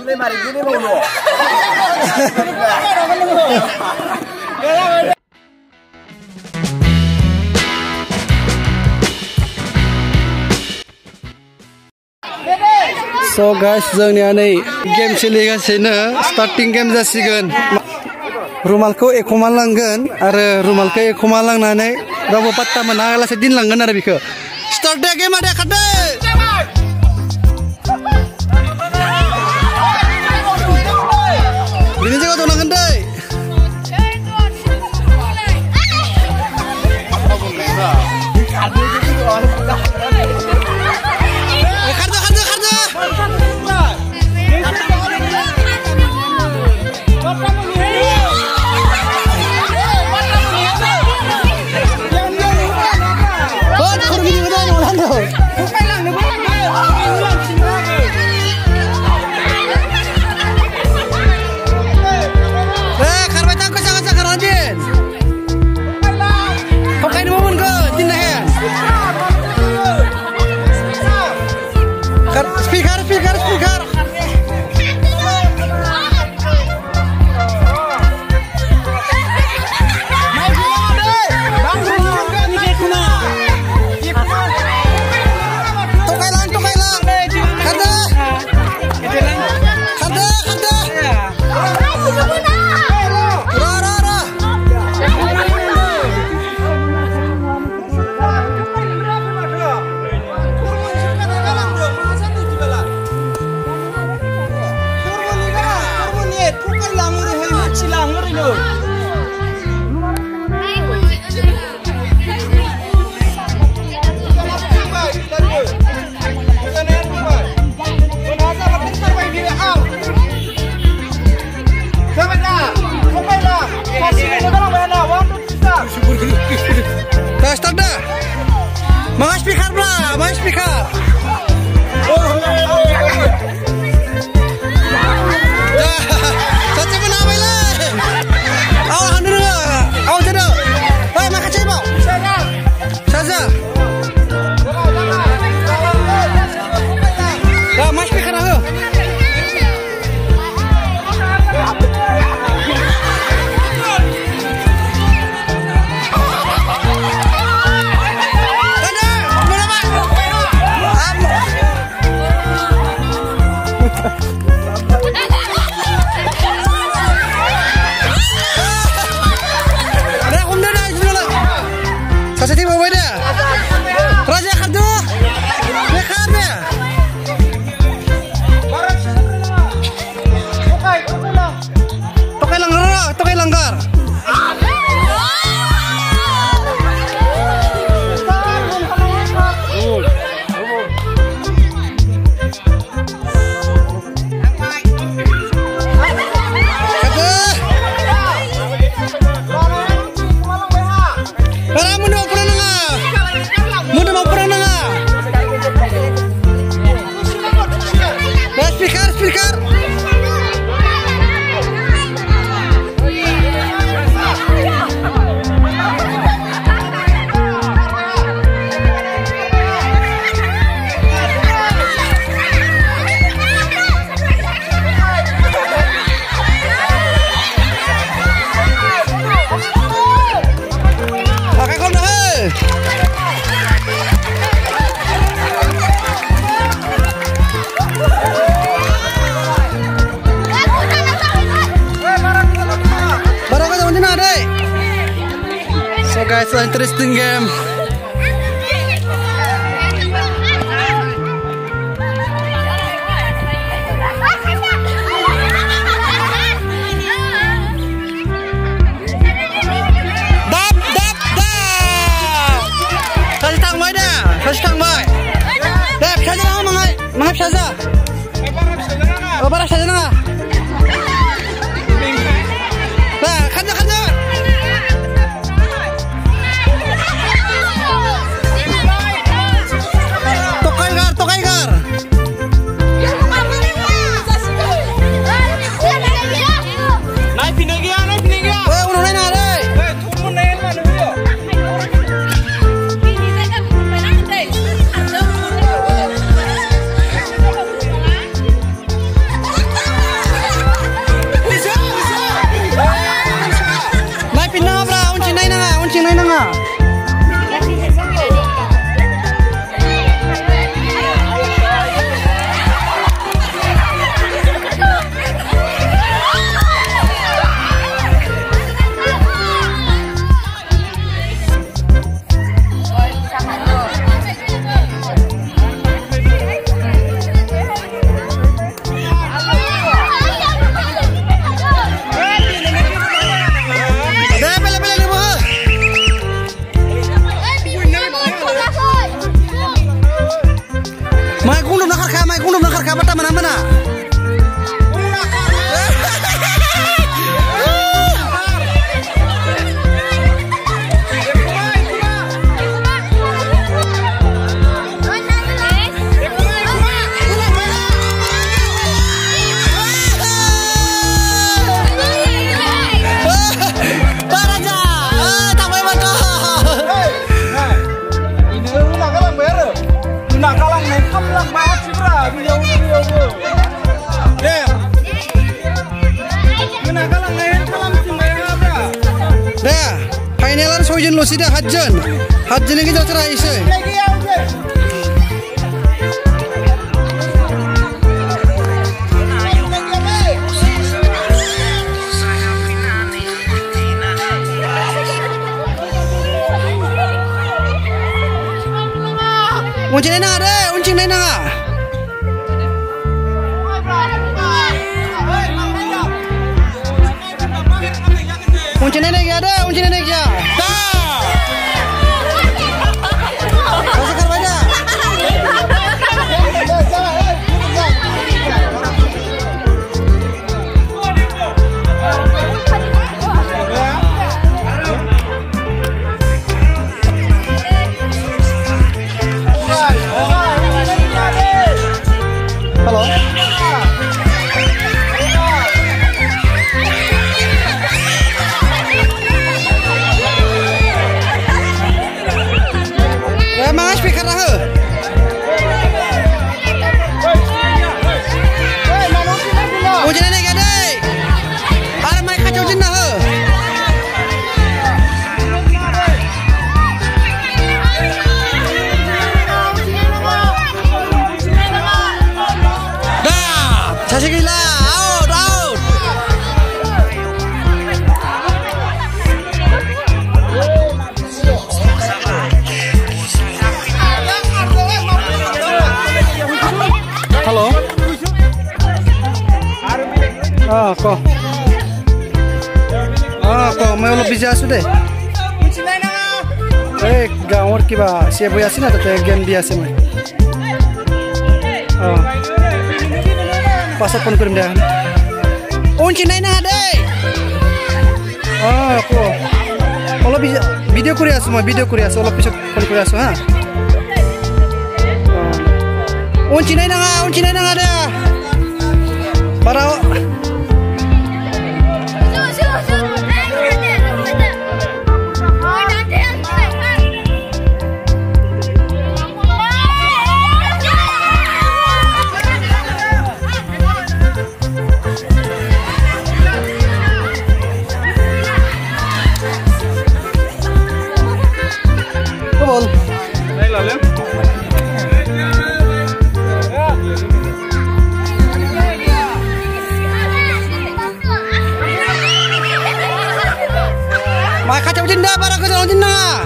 So guys, जोंनिया नै गेम सोलिगासिनो स्टार्टिं गेम जासिगोन रुमालखौ एखमालांगोन आरो रुमालखौ एखमालांनानै रावबो पात्ता मोना लासे दिनलांगोन आरो बेखौ स्टार्ट दे गेमा दे खारदो बिनि जायगायाव दंनांगोन दै Guys, so interesting game. Kasih tang mai. Dap, saja lah mangap saja. Barang saja lah. Nah, kerja. Tokai gar. Naik pindah dia. Udah naik ada. Turun naik mana dia? Hajjan yang kita cerai isi. Uncing nena ada, uncing nena. Uncing nena ada, uncing nena ya. Kok mau lebih jauh sudah? Gawar kiba siapa ya sih nata game biasa mah. Pasal pun kirim dia. Unci naik nade. Kok. Kalau bisa video Korea semua video Korea, kalau bisa pun Korea semua. Unci naik ada. Para kacau jenda, para kacau jenda.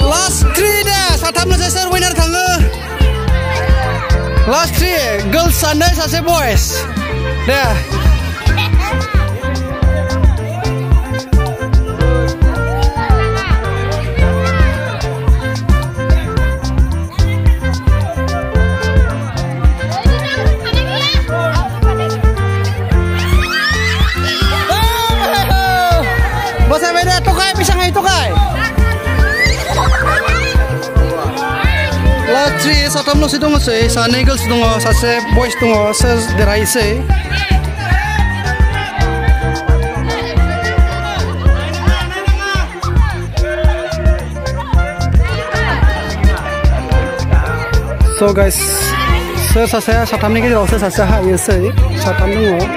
Last 3 dah, satam sesar winner tangga. Last 3 girls Sunday sase boys. Dah. Bosnya beda tukai pisang itu kai. Latri satam lo sidong se, sane girls sidong sase boys sidong ses derai se. So guys, sase satam ni kita sase ha yes se satam dong.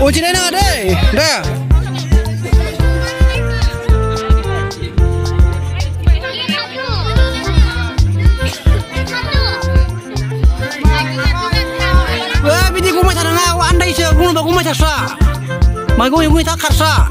Uji nena deh, dah. Wah, bini gue macam mana? Anda isi gue nak gue macam sa. Magu ibu tak karsa.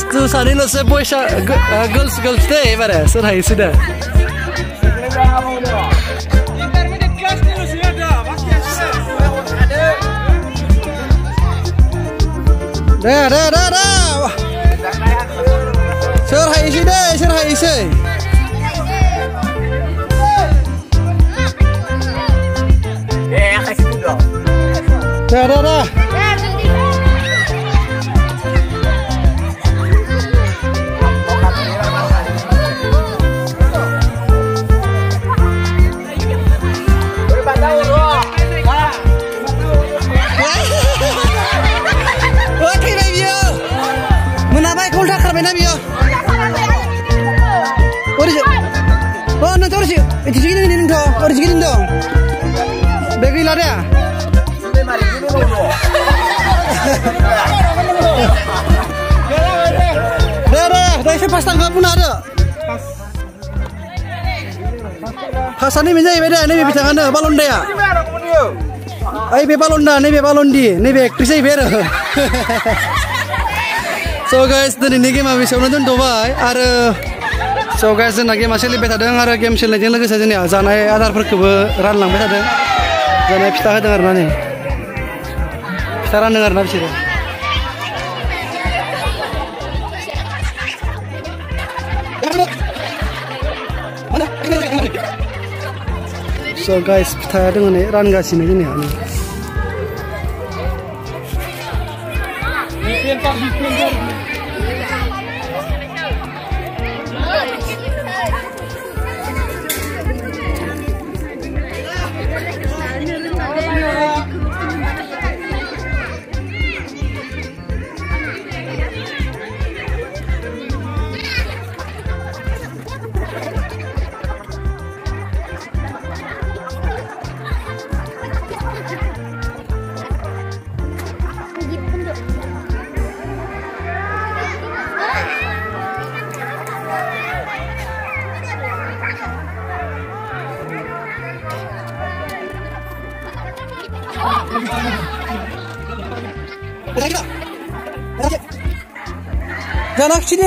Tuh saninlose boys girls deh pada serhai sudah. Dah. Serhai isi deh, serhai isi. Dah. Origin dong. Bagi lah dia. Dah saya pas tangkap pun ada. Hasan ni menjadi beda, ni bisa anda balon dia. Ay be balon dah, ni be balon di, ni be aktris ay beda. So guys, dan ini game habis nonton Dubai, ada. So guys, dan lagi masih lebih ada yang game selanjutnya lagi saja nih. Janai adar perkebe ran lang beta ada. Janai pita dengar nani. Pita ran dengar nabi sih. So guys, pita dengar nih ran gak sih nih nih. Jangan sini.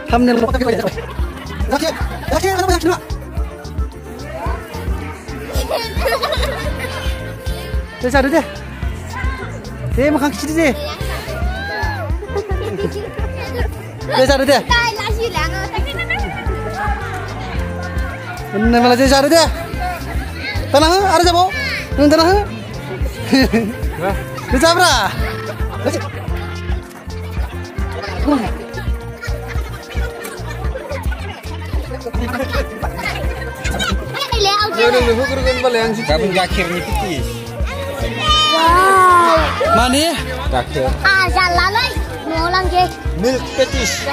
Hamil apa kita baca? Laki apa baca dulu? Saya deh. Saya makan kecil deh. Saya deh. Benar malah saya deh. Tanah ada siapa? Tanah. Bisa berapa? Kamu akhirnya tipis. Wow. Mana? Akhir. Jalan lagi. Mau ulang ke? Milk petis.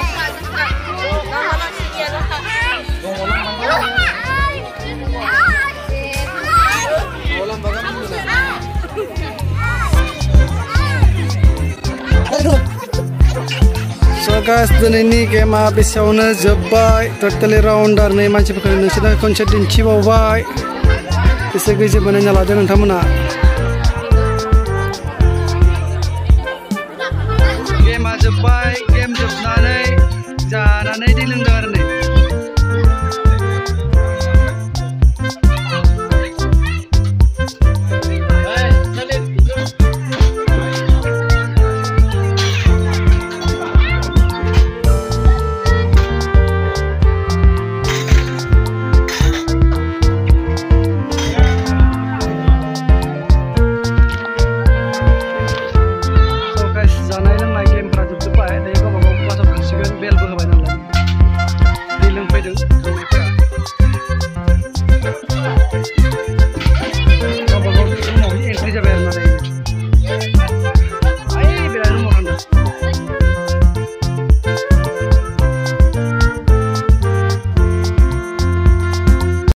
So guys, dan ini game habis sauna jebai total round dar nih macam perkara nasional konsert din ciba wai. Bisa kerja mana nyala dengan tamuna. Game jebai, game jebnane, janane di lenggar nih. Bel berapa banyak lagi? Di lembah itu.